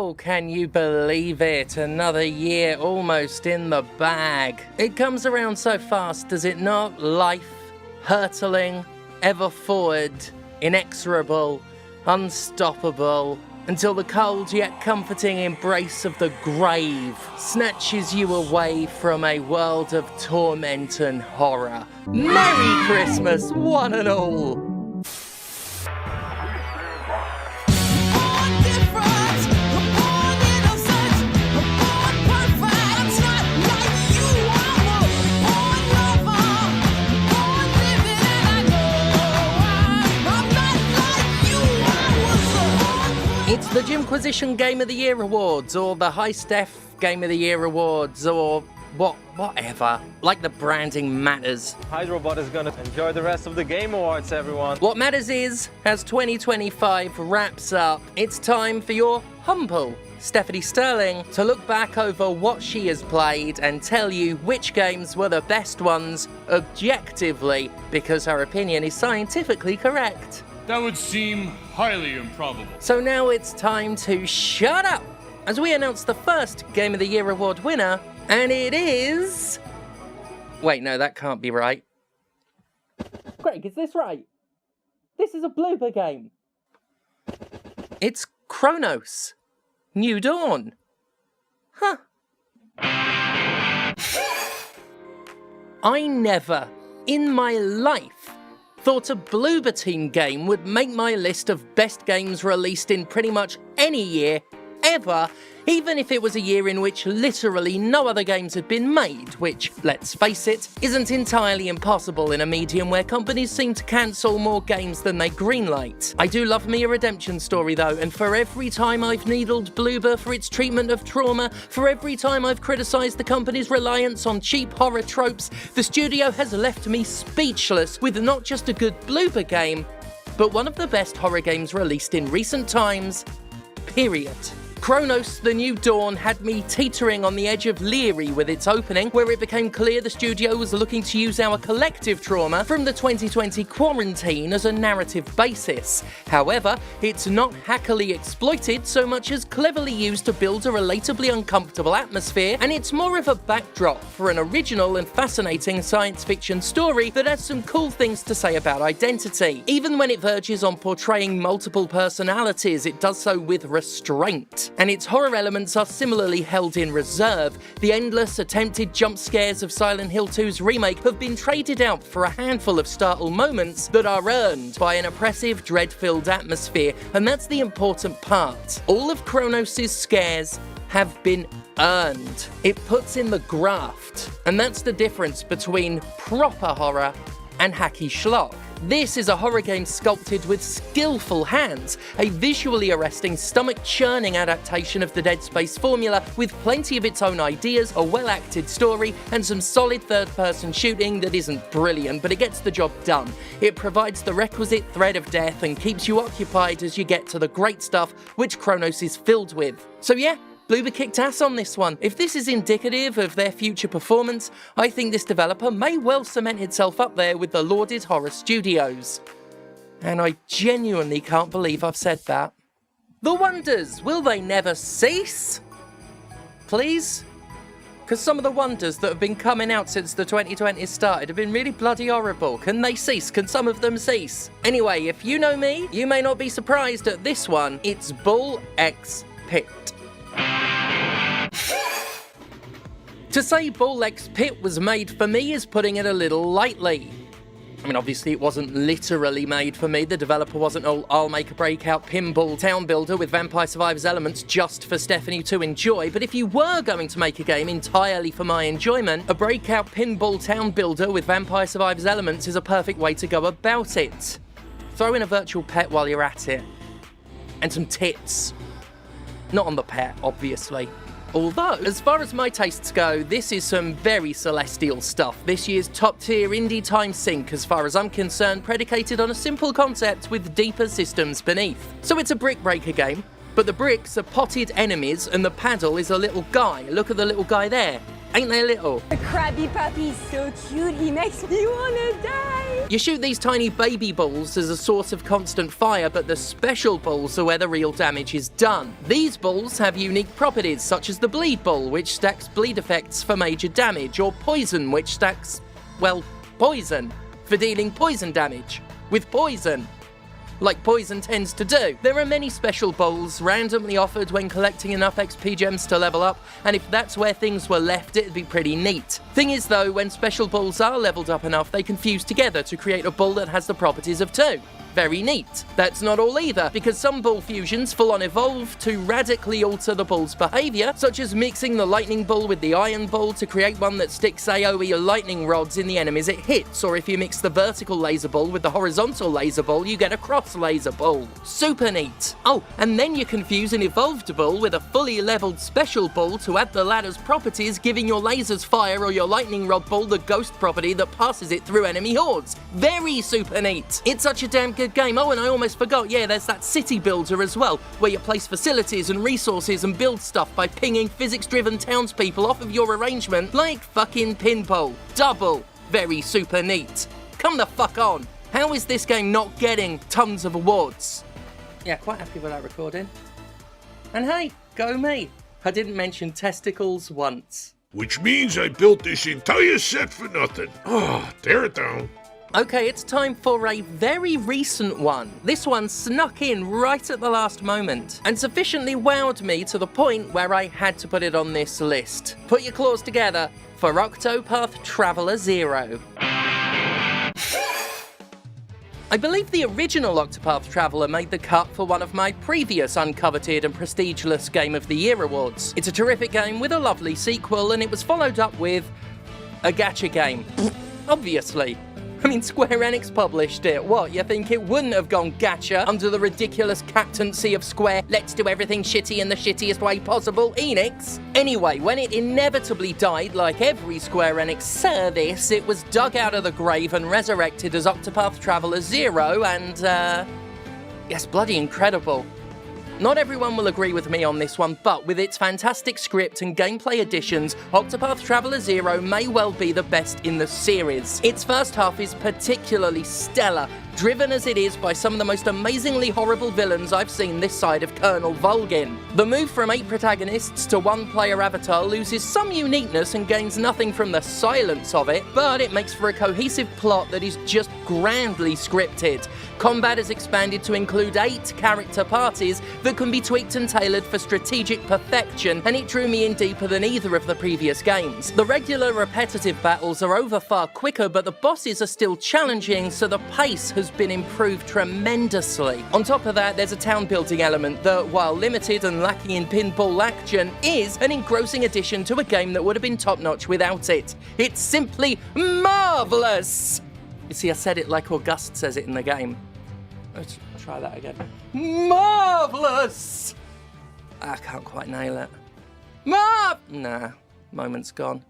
Oh, can you believe it? Another year almost in the bag. It comes around so fast, does it not? Life, hurtling, ever forward, inexorable, unstoppable, until the cold yet comforting embrace of the grave snatches you away from a world of torment and horror. Merry Christmas, one and all! It's the Jimquisition Game of the Year Awards, or the High Steph Game of the Year Awards, or whatever. Like the branding matters. Hydrobot is gonna enjoy the rest of the Game Awards, everyone. What matters is, as 2025 wraps up, it's time for your humble Stephanie Sterling to look back over what she has played and tell you which games were the best ones objectively, because her opinion is scientifically correct. That would seem highly improbable. So now it's time to shut up as we announce the first Game of the Year award winner, and it is... Wait, no, that can't be right. Greg, is this right? This is a blooper game. It's Kronos. New Dawn. Huh. I never, in my life, thought a Bloober Team game would make my list of best games released in pretty much any year, ever, even if it was a year in which literally no other games had been made, which, let's face it, isn't entirely impossible in a medium where companies seem to cancel more games than they greenlight. I do love me a redemption story though, and for every time I've needled Bloober for its treatment of trauma, for every time I've criticised the company's reliance on cheap horror tropes, the studio has left me speechless with not just a good Bloober game, but one of the best horror games released in recent times, period. Kronos, The New Dawn had me teetering on the edge of leery with its opening, where it became clear the studio was looking to use our collective trauma from the 2020 quarantine as a narrative basis. However, it's not hackily exploited so much as cleverly used to build a relatably uncomfortable atmosphere, and it's more of a backdrop for an original and fascinating science fiction story that has some cool things to say about identity. Even when it verges on portraying multiple personalities, it does so with restraint. And its horror elements are similarly held in reserve. The endless attempted jump scares of Silent Hill 2's remake have been traded out for a handful of startle moments that are earned by an oppressive, dread-filled atmosphere, and that's the important part. All of Kronos' scares have been earned. It puts in the graft, and that's the difference between proper horror and hacky schlock. This is a horror game sculpted with skillful hands, a visually arresting, stomach-churning adaptation of the Dead Space formula with plenty of its own ideas, a well-acted story, and some solid third-person shooting that isn't brilliant, but it gets the job done. It provides the requisite thread of death and keeps you occupied as you get to the great stuff which Kronos is filled with. So yeah, Bloober kicked ass on this one. If this is indicative of their future performance, I think this developer may well cement itself up there with the lauded horror studios. And I genuinely can't believe I've said that. The wonders, will they never cease? Please? Because some of the wonders that have been coming out since the 2020s started have been really bloody horrible. Can they cease? Can some of them cease? Anyway, if you know me, you may not be surprised at this one. It's Bull X Pit. To say Bull X Pit was made for me is putting it a little lightly. I mean, obviously it wasn't literally made for me. The developer wasn't all, I'll make a breakout pinball town builder with Vampire Survivors elements just for Stephanie to enjoy, but if you were going to make a game entirely for my enjoyment, a breakout pinball town builder with Vampire Survivors elements is a perfect way to go about it. Throw in a virtual pet while you're at it. And some tits. Not on the pet, obviously. Although, as far as my tastes go, this is some very celestial stuff. This year's top-tier indie time sink, as far as I'm concerned, predicated on a simple concept with deeper systems beneath. So it's a brick breaker game, but the bricks are potted enemies and the paddle is a little guy. Look at the little guy there. Ain't they little? The Krabby Puppy's so cute, he makes me wanna die. You shoot these tiny baby balls as a source of constant fire, but the special balls are where the real damage is done. These balls have unique properties, such as the bleed ball, which stacks bleed effects for major damage, or poison, which stacks, well, poison, for dealing poison damage, with poison, like poison tends to do. There are many special balls randomly offered when collecting enough XP gems to level up, and if that's where things were left, it'd be pretty neat. Thing is though, when special balls are leveled up enough, they can fuse together to create a ball that has the properties of two. Very neat. That's not all either, because some ball fusions full on evolve to radically alter the ball's behaviour, such as mixing the lightning ball with the iron ball to create one that sticks AoE lightning rods in the enemies it hits, or if you mix the vertical laser ball with the horizontal laser ball, you get a cross laser ball. Super neat. Oh, and then you can fuse an evolved ball with a fully leveled special ball to add the latter's properties, giving your lasers fire or your lightning rod ball the ghost property that passes it through enemy hordes. Very super neat. It's such a damn good game. Oh, and I almost forgot, yeah, there's that city builder as well, where you place facilities and resources and build stuff by pinging physics-driven townspeople off of your arrangement like fucking pinball. Double. Very super neat. Come the fuck on. How is this game not getting tons of awards? Yeah, quite happy with that recording. And hey, go me. I didn't mention testicles once. Which means I built this entire set for nothing. Oh, tear it down. Okay, it's time for a very recent one. This one snuck in right at the last moment and sufficiently wowed me to the point where I had to put it on this list. Put your claws together for Octopath Traveler 0. I believe the original Octopath Traveler made the cut for one of my previous uncoveted and prestigeless Game of the Year awards. It's a terrific game with a lovely sequel, and it was followed up with a gacha game. Obviously. I mean, Square Enix published it. What, you think it wouldn't have gone gacha under the ridiculous captaincy of Square, let's do everything shitty in the shittiest way possible, Enix? Anyway, when it inevitably died, like every Square Enix service, it was dug out of the grave and resurrected as Octopath Traveler 0, and, yes, bloody incredible. Not everyone will agree with me on this one, but with its fantastic script and gameplay additions, Octopath Traveler 0 may well be the best in the series. Its first half is particularly stellar, driven as it is by some of the most amazingly horrible villains I've seen this side of Colonel Volgin. The move from 8 protagonists to 1-player avatar loses some uniqueness and gains nothing from the silence of it, but it makes for a cohesive plot that is just grandly scripted. Combat is expanded to include 8 character parties that can be tweaked and tailored for strategic perfection, and it drew me in deeper than either of the previous games. The regular repetitive battles are over far quicker, but the bosses are still challenging, so the pace has been improved tremendously. On top of that, there's a town building element that, while limited and lacking in pinball action, is an engrossing addition to a game that would have been top-notch without it. It's simply marvellous! You see, I said it like August says it in the game. Let's try that again. Marvellous! I can't quite nail it. Nah, moment's gone.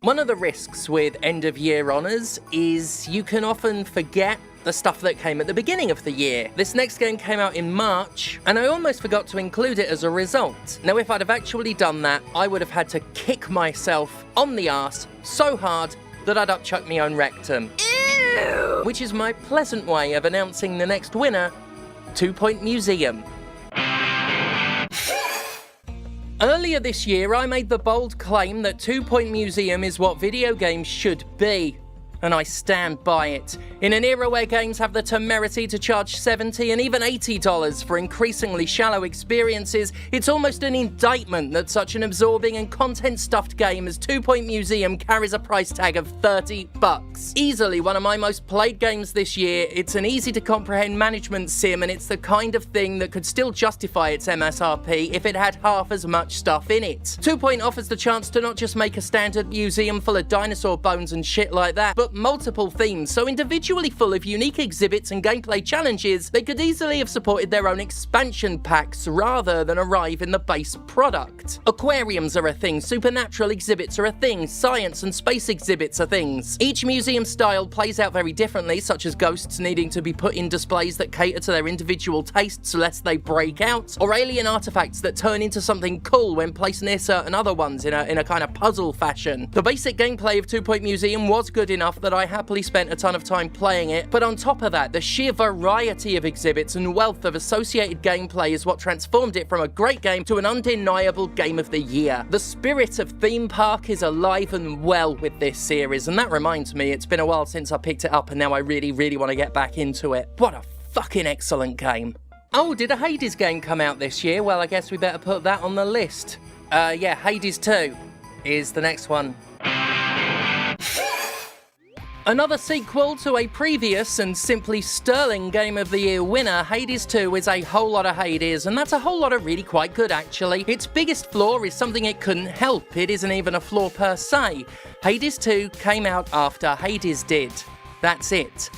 One of the risks with end-of-year honours is you can often forget the stuff that came at the beginning of the year. This next game came out in March, and I almost forgot to include it as a result. Now, if I'd have actually done that, I would have had to kick myself on the arse so hard that I'd upchuck my own rectum. Ew! Which is my pleasant way of announcing the next winner, 2 Point Museum. Earlier this year, I made the bold claim that 2 Point Museum is what video games should be, and I stand by it. In an era where games have the temerity to charge $70 and even $80 for increasingly shallow experiences, it's almost an indictment that such an absorbing and content-stuffed game as 2 Point Museum carries a price tag of $30. Easily one of my most played games this year, it's an easy-to-comprehend management sim, and it's the kind of thing that could still justify its MSRP if it had half as much stuff in it. 2 Point offers the chance to not just make a standard museum full of dinosaur bones and shit like that, but multiple themes, so individually full of unique exhibits and gameplay challenges, they could easily have supported their own expansion packs rather than arrive in the base product. Aquariums are a thing, supernatural exhibits are a thing, science and space exhibits are things. Each museum style plays out very differently, such as ghosts needing to be put in displays that cater to their individual tastes lest they break out, or alien artifacts that turn into something cool when placed near certain other ones in a kind of puzzle fashion. The basic gameplay of 2 Point Museum was good enough enough that I happily spent a ton of time playing it, but on top of that, the sheer variety of exhibits and wealth of associated gameplay is what transformed it from a great game to an undeniable game of the year. The spirit of theme park is alive and well with this series, and that reminds me, it's been a while since I picked it up and now I really want to get back into it. What a fucking excellent game. Oh, did a Hades game come out this year? Well, I guess we better put that on the list. Yeah, Hades 2 is the next one. Another sequel to a previous and simply sterling Game of the Year winner, Hades 2 is a whole lot of Hades, and that's a whole lot of really quite good actually. Its biggest flaw is something it couldn't help. It isn't even a flaw per se. Hades 2 came out after Hades did. That's it.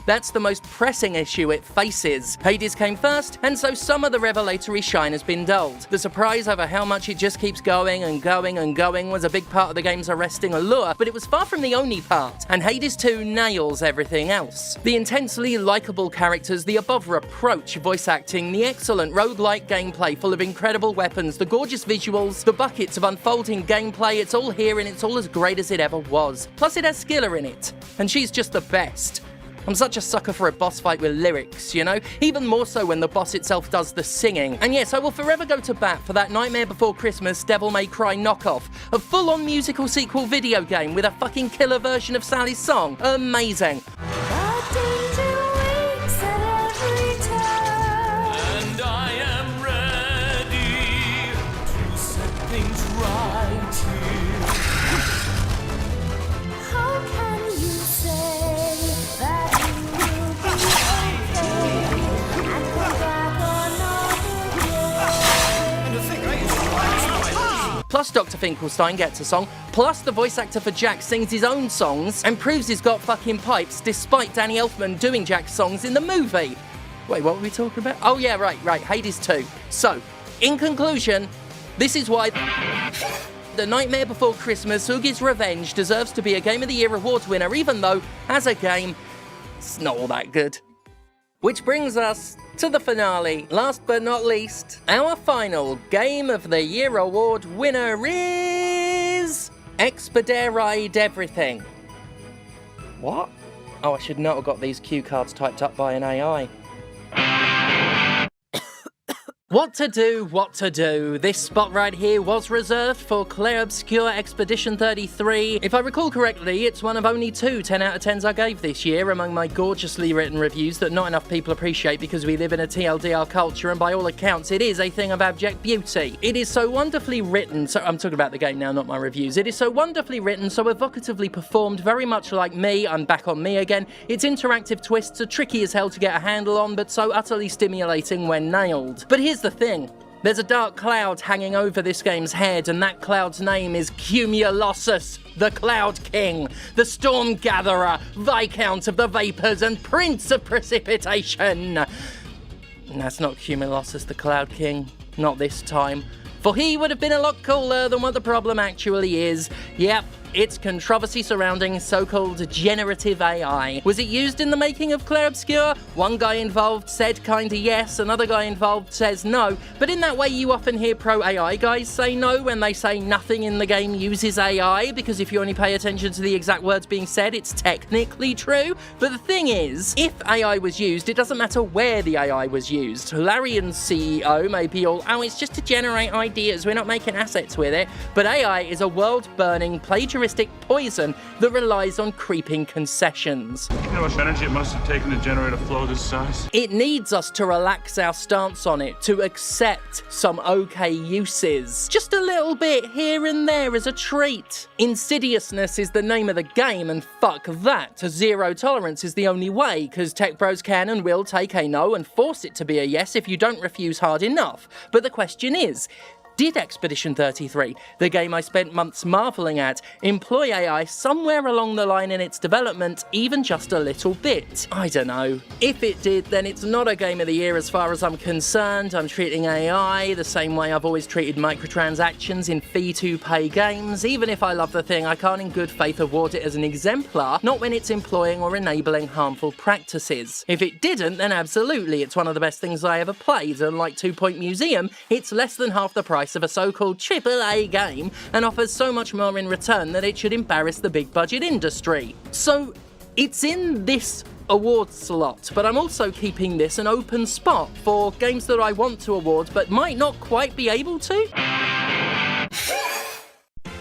That's the most pressing issue it faces. Hades came first, and so some of the revelatory shine has been dulled. The surprise over how much it just keeps going and going and going was a big part of the game's arresting allure, but it was far from the only part, and Hades 2 nails everything else. The intensely likeable characters, the above-reproach voice acting, the excellent roguelike gameplay full of incredible weapons, the gorgeous visuals, the buckets of unfolding gameplay, it's all here and it's all as great as it ever was. Plus it has Skilla in it, and she's just the best. I'm such a sucker for a boss fight with lyrics, you know? Even more so when the boss itself does the singing. And yes, I will forever go to bat for that Nightmare Before Christmas Devil May Cry knockoff. A full-on musical sequel video game with a fucking killer version of Sally's song. Amazing. And I am ready to set things right here. How can you say that you will be okay and go back another day? Plus Dr. Finkelstein gets a song, plus the voice actor for Jack sings his own songs and proves he's got fucking pipes despite Danny Elfman doing Jack's songs in the movie. Wait, what were we talking about? Oh yeah, right, Hades 2. So, in conclusion, this is why The Nightmare Before Christmas Oogie's Revenge deserves to be a Game of the Year award winner, even though, as a game, it's not all that good. Which brings us to the finale. Last but not least, our final Game of the Year award winner is Expedite Everything. What? Oh, I should not have got these cue cards typed up by an AI. What to do. This spot right here was reserved for Clair Obscur Expedition 33. If I recall correctly, it's one of only 2 10 out of 10s I gave this year among my gorgeously written reviews that not enough people appreciate because we live in a TLDR culture, and by all accounts it is a thing of abject beauty. It is so wonderfully written, so I'm talking about the game now, not my reviews. It is so wonderfully written, so evocatively performed, very much like me. I'm back on me again. Its interactive twists are tricky as hell to get a handle on, but so utterly stimulating when nailed. But here's the thing. There's a dark cloud hanging over this game's head, and that cloud's name is Cumulossus, the Cloud King, the Storm Gatherer, Viscount of the Vapors, and Prince of Precipitation. That's not Cumulossus, the Cloud King. Not this time. For he would have been a lot cooler than what the problem actually is. Yep, it's controversy surrounding so-called generative AI. Was it used in the making of Clair Obscur? One guy involved said kinda yes, another guy involved says no, but in that way you often hear pro-AI guys say no when they say nothing in the game uses AI, because if you only pay attention to the exact words being said, it's technically true. But the thing is, if AI was used, it doesn't matter where the AI was used. Larian's CEO may be all, oh, it's just to generate ideas, we're not making assets with it, but AI is a world-burning, plagiaristic poison that relies on creeping concessions. You know how much energy it must have taken to generate a flow this size? It needs us to relax our stance on it, to accept some okay uses. Just a little bit here and there as a treat. Insidiousness is the name of the game, and fuck that. Zero tolerance is the only way, because tech bros can and will take a no and force it to be a yes if you don't refuse hard enough. But the question is, did Expedition 33, the game I spent months marvelling at, employ AI somewhere along the line in its development, even just a little bit? I don't know. If it did, then it's not a Game of the Year as far as I'm concerned. I'm treating AI the same way I've always treated microtransactions in fee-to-pay games. Even if I love the thing, I can't in good faith award it as an exemplar, not when it's employing or enabling harmful practices. If it didn't, then absolutely, it's one of the best things I ever played, and like 2 Point Museum, it's less than half the price price of a so-called AAA game and offers so much more in return that it should embarrass the big budget industry. So, it's in this award slot, but I'm also keeping this an open spot for games that I want to award but might not quite be able to.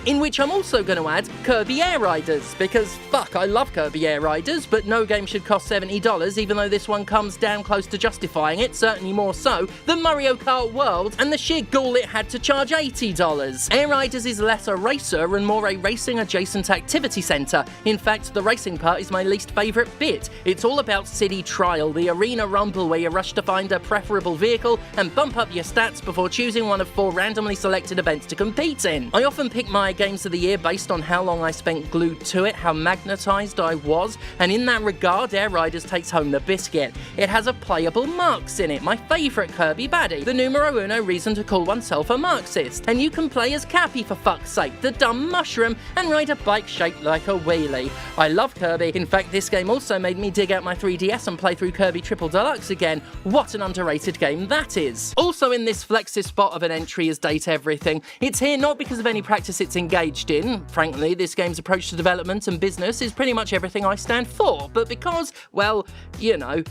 In which I'm also going to add Kirby Air Riders, because fuck, I love Kirby Air Riders, but no game should cost $70, even though this one comes damn close to justifying it, certainly more so than Mario Kart World and the sheer gall it had to charge $80. Air Riders is less a racer and more a racing-adjacent activity centre. In fact, the racing part is my least favourite bit. It's all about City Trial, the arena rumble where you rush to find a preferable vehicle and bump up your stats before choosing one of 4 randomly selected events to compete in. I often pick my games of the year based on how long I spent glued to it, how magnetised I was, and in that regard, Air Riders takes home the biscuit. It has a playable Marx in it, my favourite Kirby baddie, the numero uno reason to call oneself a Marxist, and you can play as Cappy for fuck's sake, the dumb mushroom, and ride a bike shaped like a wheelie. I love Kirby. In fact, this game also made me dig out my 3DS and play through Kirby Triple Deluxe again. What an underrated game that is. Also in this flexi spot of an entry is Date Everything. It's here not because of any practice it's engaged in. Frankly, this game's approach to development and business is pretty much everything I stand for, but because, well, you know,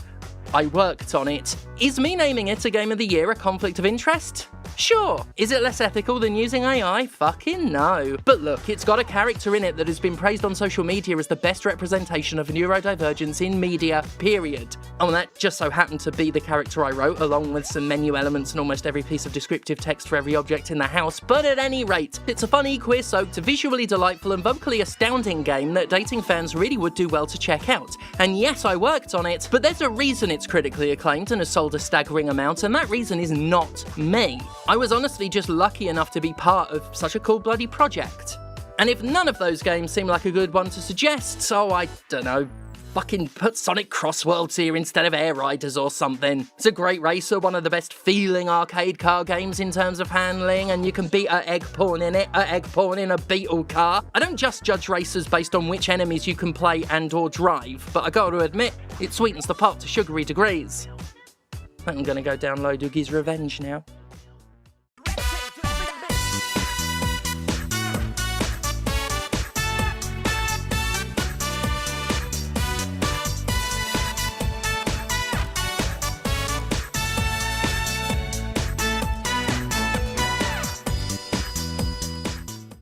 I worked on it. Is me naming it a Game of the Year a conflict of interest? Sure. Is it less ethical than using AI? Fucking no. But look, it's got a character in it that has been praised on social media as the best representation of neurodivergence in media, period. Oh, and that just so happened to be the character I wrote, along with some menu elements and almost every piece of descriptive text for every object in the house. But at any rate, it's a funny, queer-soaked, visually delightful and vocally astounding game that dating fans really would do well to check out. And yes, I worked on it, but there's a reason it's critically acclaimed and has sold a staggering amount, and that reason is not me. I was honestly just lucky enough to be part of such a cool bloody project. And if none of those games seem like a good one to suggest, so I don't know, fucking put Sonic Crossworlds here instead of Air Riders or something. It's a great racer, one of the best feeling arcade car games in terms of handling, and you can beat a egg porn in it, a egg porn in a Beetle car. I don't just judge racers based on which enemies you can play and or drive, but I gotta admit, it sweetens the pot to sugary degrees. I'm gonna go download Oogie's Revenge now.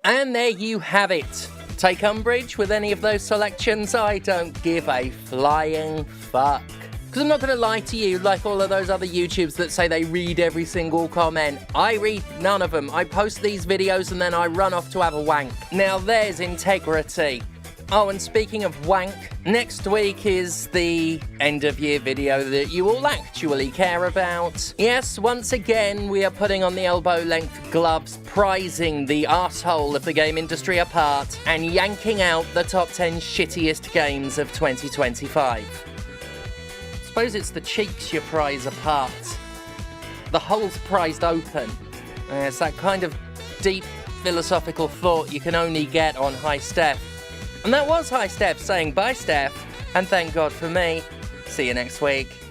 And there you have it. Take umbrage with any of those selections? I don't give a flying fuck. Because I'm not going to lie to you like all of those other YouTubers that say they read every single comment. I read none of them. I post these videos and then I run off to have a wank. Now there's integrity. Oh, and speaking of wank, next week is the end-of-year video that you all actually care about. Yes, once again, we are putting on the elbow-length gloves, prizing the arsehole of the game industry apart, and yanking out the top 10 shittiest games of 2025. Suppose it's the cheeks you prize apart. The hole's prized open. It's that kind of deep philosophical thought you can only get on High Steph. And that was High Steph saying bye, Steph, and thank God for me. See you next week.